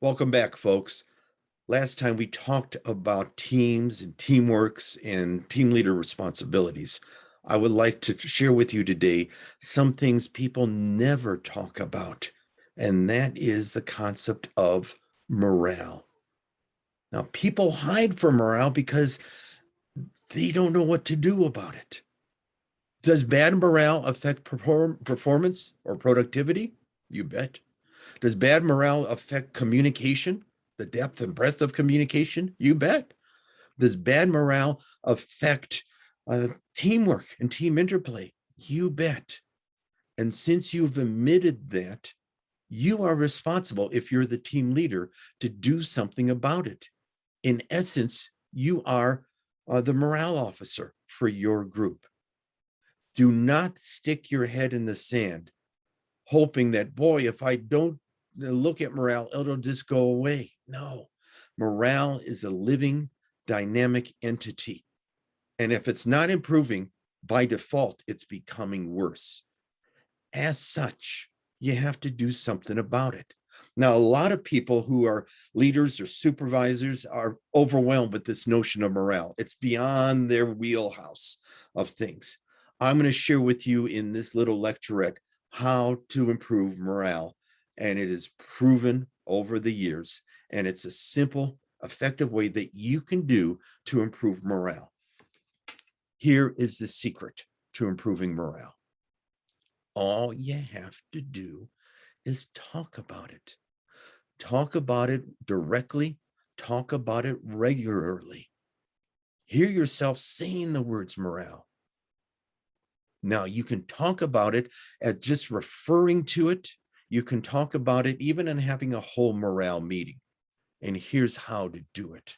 Welcome back, folks. Last time we talked about teams and teamworks and team leader responsibilities. I would like to share with you today some things people never talk about, and that is the concept of morale. Now, people hide from morale because they don't know what to do about it. Does bad morale affect performance or productivity? You bet. Does bad morale affect communication, the depth and breadth of communication? You bet. Does bad morale affect teamwork and team interplay? You bet. And since you've admitted that, you are responsible, if you're the team leader, to do something about it. In essence, you are the morale officer for your group. Do not stick your head in the sand, hoping that, boy, if I don't look at morale, it'll just go away. No, morale is a living, dynamic entity. And if it's not improving, by default, it's becoming worse. As such, you have to do something about it. Now, a lot of people who are leaders or supervisors are overwhelmed with this notion of morale. It's beyond their wheelhouse of things. I'm going to share with you in this little lecturette how to improve morale. And it is proven over the years. And it's a simple, effective way that you can do to improve morale. Here is the secret to improving morale. All you have to do is talk about it. Talk about it directly. Talk about it regularly. Hear yourself saying the words morale. Now, you can talk about it as just referring to it. You can talk about it even in having a whole morale meeting. And here's how to do it.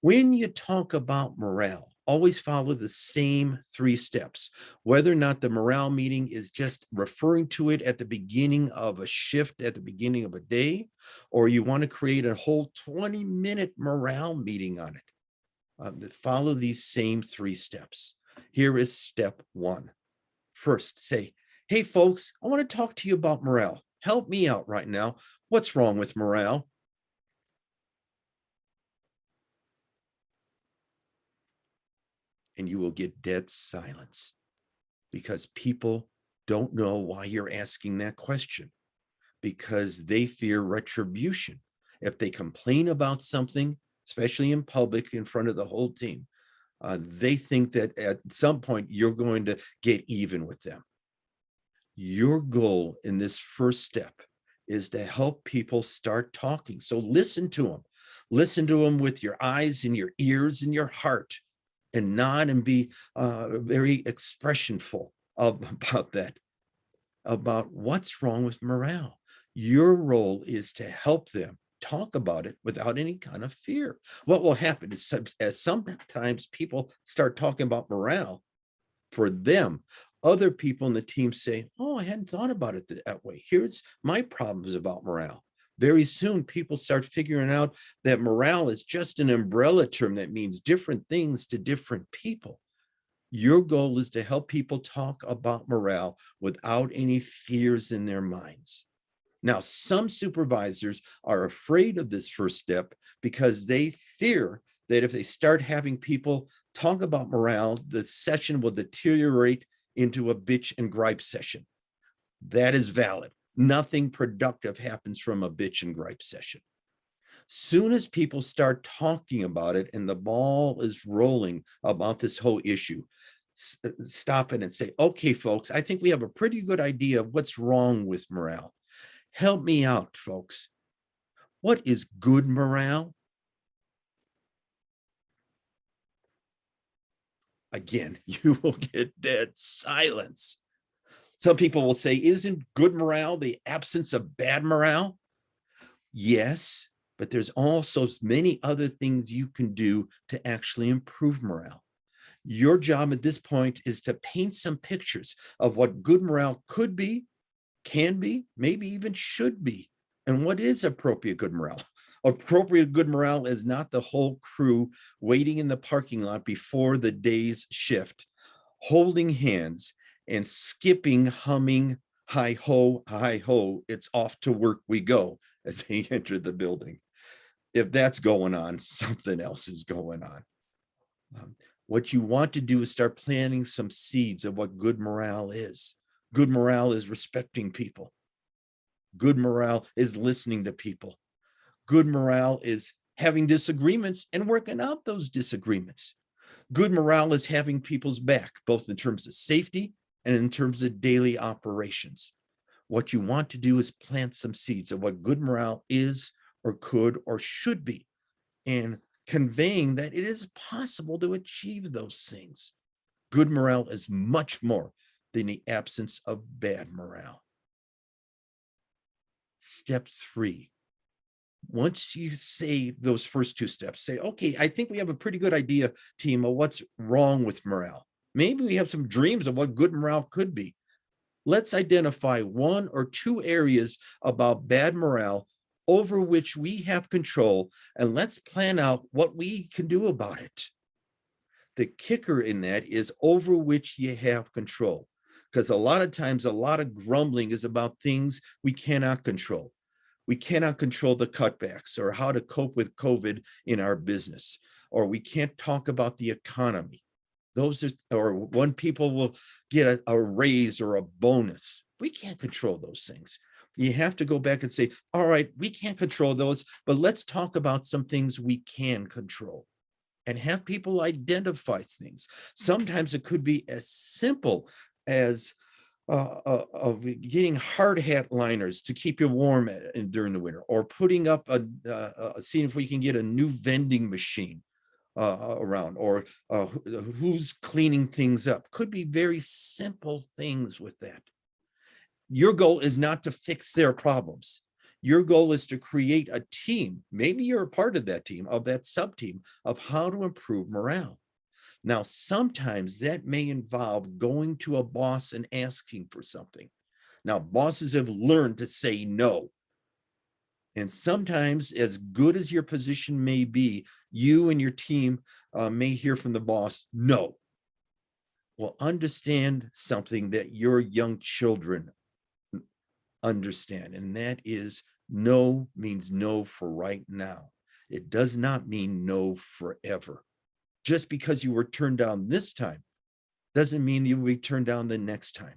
When you talk about morale, always follow the same 3 steps. Whether or not the morale meeting is just referring to it at the beginning of a shift, at the beginning of a day, or you want to create a whole 20-minute morale meeting on it. Follow these same 3 steps. Here is step 1. First, say, hey, folks, I want to talk to you about morale. Help me out right now. What's wrong with morale? And you will get dead silence because people don't know why you're asking that question, because they fear retribution. If they complain about something, especially in public in front of the whole team, they think that at some point you're going to get even with them. Your goal in this first step is to help people start talking. So listen to them. Listen to them with your eyes and your ears and your heart, and nod and be very expressionful about that, about what's wrong with morale. Your role is to help them talk about it without any kind of fear. What will happen is, as sometimes people start talking about morale for them, other people in the team say, oh, I hadn't thought about it that way. Here's my problems about morale. Very soon, people start figuring out that morale is just an umbrella term that means different things to different people. Your goal is to help people talk about morale without any fears in their minds. Now, some supervisors are afraid of this first step because they fear that if they start having people talk about morale, the session will deteriorate into a bitch and gripe session. That is valid. Nothing productive happens from a bitch and gripe session. Soon as people start talking about it and the ball is rolling about this whole issue, stop it and say, okay, folks, I think we have a pretty good idea of what's wrong with morale. Help me out, folks. What is good morale? Again, you will get dead silence. Some people will say, isn't good morale the absence of bad morale? Yes, but there's also many other things you can do to actually improve morale. Your job at this point is to paint some pictures of what good morale could be, can be, maybe even should be, and what is appropriate good morale. Appropriate good morale is not the whole crew waiting in the parking lot before the day's shift, holding hands and skipping, humming hi ho, it's off to work we go as they enter the building. If that's going on, something else is going on. What you want to do is start planting some seeds of what good morale is. Good morale is respecting people. Good morale is listening to people. Good morale is having disagreements and working out those disagreements. Good morale is having people's back, both in terms of safety and in terms of daily operations. What you want to do is plant some seeds of what good morale is or could or should be, and conveying that it is possible to achieve those things. Good morale is much more than the absence of bad morale. Step 3. Once you say those first 2 steps, say, okay, I think we have a pretty good idea, team, of what's wrong with morale. Maybe we have some dreams of what good morale could be. Let's identify 1 or 2 areas about bad morale over which we have control, and let's plan out what we can do about it. The kicker in that is over which you have control, because a lot of times, a lot of grumbling is about things we cannot control. We cannot control the cutbacks or how to cope with COVID in our business, or we can't talk about the economy. Those are, or when people will get a raise or a bonus. We can't control those things. You have to go back and say, all right, we can't control those, but let's talk about some things we can control and have people identify things. Sometimes it could be as simple as of getting hard hat liners to keep you warm during the winter, or putting up seeing if we can get a new vending machine around, or who's cleaning things up. Could be very simple things with that. Your goal is not to fix their problems. Your goal is to create a team. Maybe you're a part of that team, of that sub team, of how to improve morale. Now, sometimes that may involve going to a boss and asking for something. Now, bosses have learned to say no. And sometimes, as good as your position may be, you and your team may hear from the boss, no. Well, understand something that your young children understand, and that is no means no for right now. It does not mean no forever. Just because you were turned down this time doesn't mean you will be turned down the next time.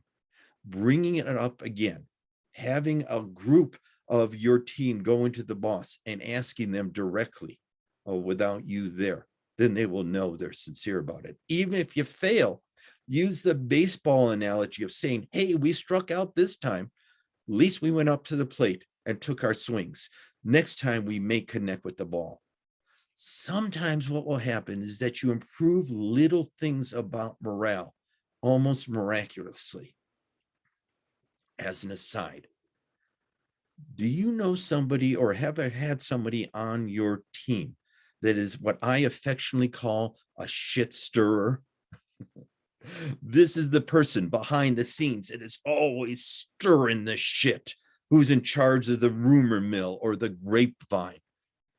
Bringing it up again, having a group of your team go into the boss and asking them directly, without you there, then they will know they're sincere about it. Even if you fail, use the baseball analogy of saying, hey, we struck out this time. At least we went up to the plate and took our swings. Next time we may connect with the ball. Sometimes what will happen is that you improve little things about morale almost miraculously. As an aside, do you know somebody or have had somebody on your team that is what I affectionately call a shit stirrer? This is the person behind the scenes that is always stirring the shit, who's in charge of the rumor mill or the grapevine.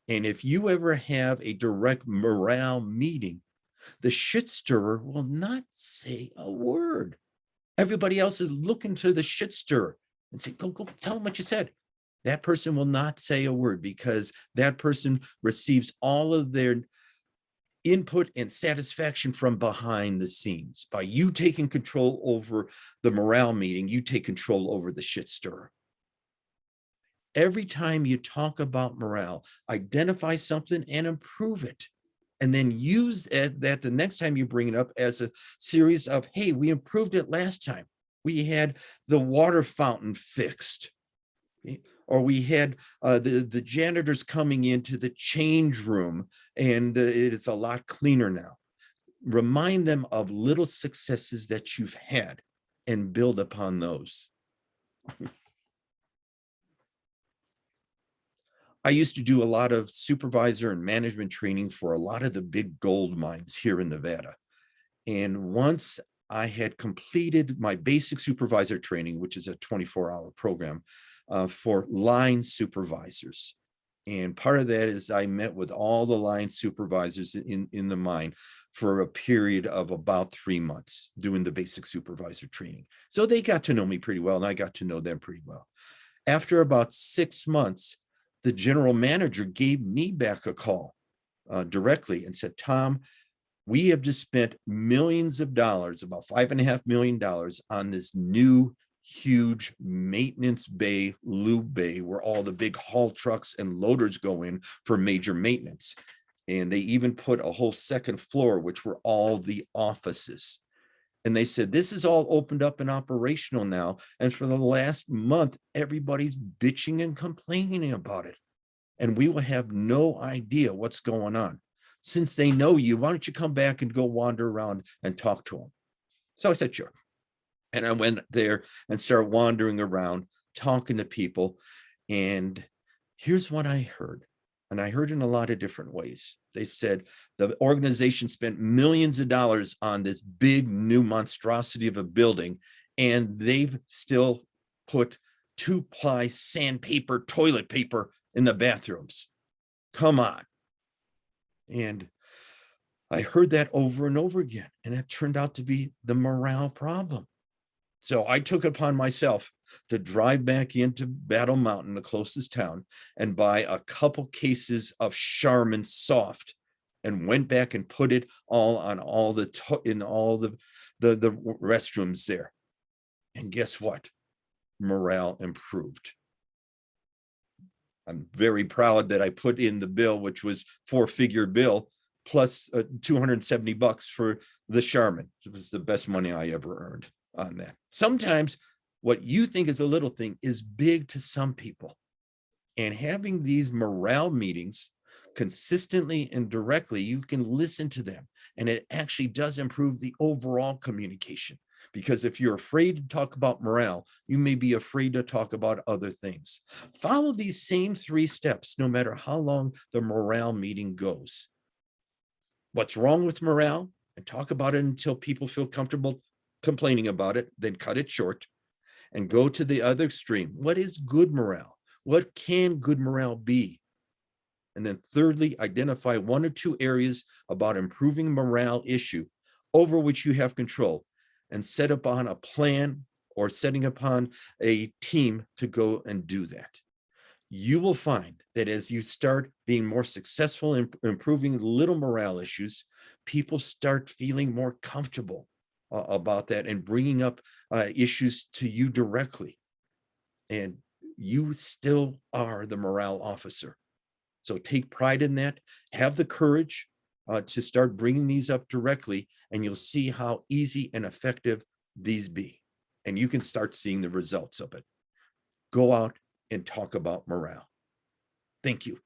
And if you ever have a direct morale meeting, the shit stirrer will not say a word. Everybody else is looking to the shit stirrer and say, go tell them what you said. That person will not say a word, because that person receives all of their input and satisfaction from behind the scenes. By you taking control over the morale meeting, you take control over the shit stirrer. Every time you talk about morale, identify something and improve it. And then use that the next time you bring it up as a series of, hey, we improved it last time. We had the water fountain fixed. Or we had the janitors coming into the change room, and it's a lot cleaner now. Remind them of little successes that you've had and build upon those. I used to do a lot of supervisor and management training for a lot of the big gold mines here in Nevada. And once I had completed my basic supervisor training, which is a 24-hour program for line supervisors, And part of that is I met with all the line supervisors in the mine for a period of about 3 months doing the basic supervisor training. So they got to know me pretty well, and I got to know them pretty well. After about 6 months, the general manager gave me back a call directly and said, Tom, we have just spent millions of dollars, about $5.5 million on this new huge maintenance bay, lube bay, where all the big haul trucks and loaders go in for major maintenance. And they even put a whole second floor, which were all the offices. And they said, this is all opened up and operational now. And for the last month, everybody's bitching and complaining about it. And we will have no idea what's going on. Since they know you, why don't you come back and go wander around and talk to them? So I said, sure. And I went there and started wandering around, talking to people. And here's what I heard. And I heard in a lot of different ways. They said the organization spent millions of dollars on this big new monstrosity of a building, and they've still put 2-ply sandpaper, toilet paper in the bathrooms. Come on. And I heard that over and over again, and it turned out to be the morale problem. So I took it upon myself to drive back into Battle Mountain, the closest town, and buy a couple cases of Charmin Soft, and went back and put it all on all the restrooms there. And guess what? Morale improved. I'm very proud that I put in the bill, which was 4-figure bill, plus $270 for the Charmin. It was the best money I ever earned on that. Sometimes what you think is a little thing is big to some people. And having these morale meetings consistently and directly, you can listen to them. And it actually does improve the overall communication. Because if you're afraid to talk about morale, you may be afraid to talk about other things. Follow these same 3 steps, no matter how long the morale meeting goes. What's wrong with morale? And talk about it until people feel comfortable complaining about it, then cut it short and go to the other extreme. What is good morale? What can good morale be? And then thirdly, identify 1 or 2 areas about improving morale issue over which you have control, and set upon a plan or setting upon a team to go and do that. You will find that as you start being more successful in improving little morale issues, people start feeling more comfortable about that and bringing up issues to you directly. And you still are the morale officer. So take pride in that. Have the courage to start bringing these up directly, and you'll see how easy and effective these be. And you can start seeing the results of it. Go out and talk about morale. Thank you.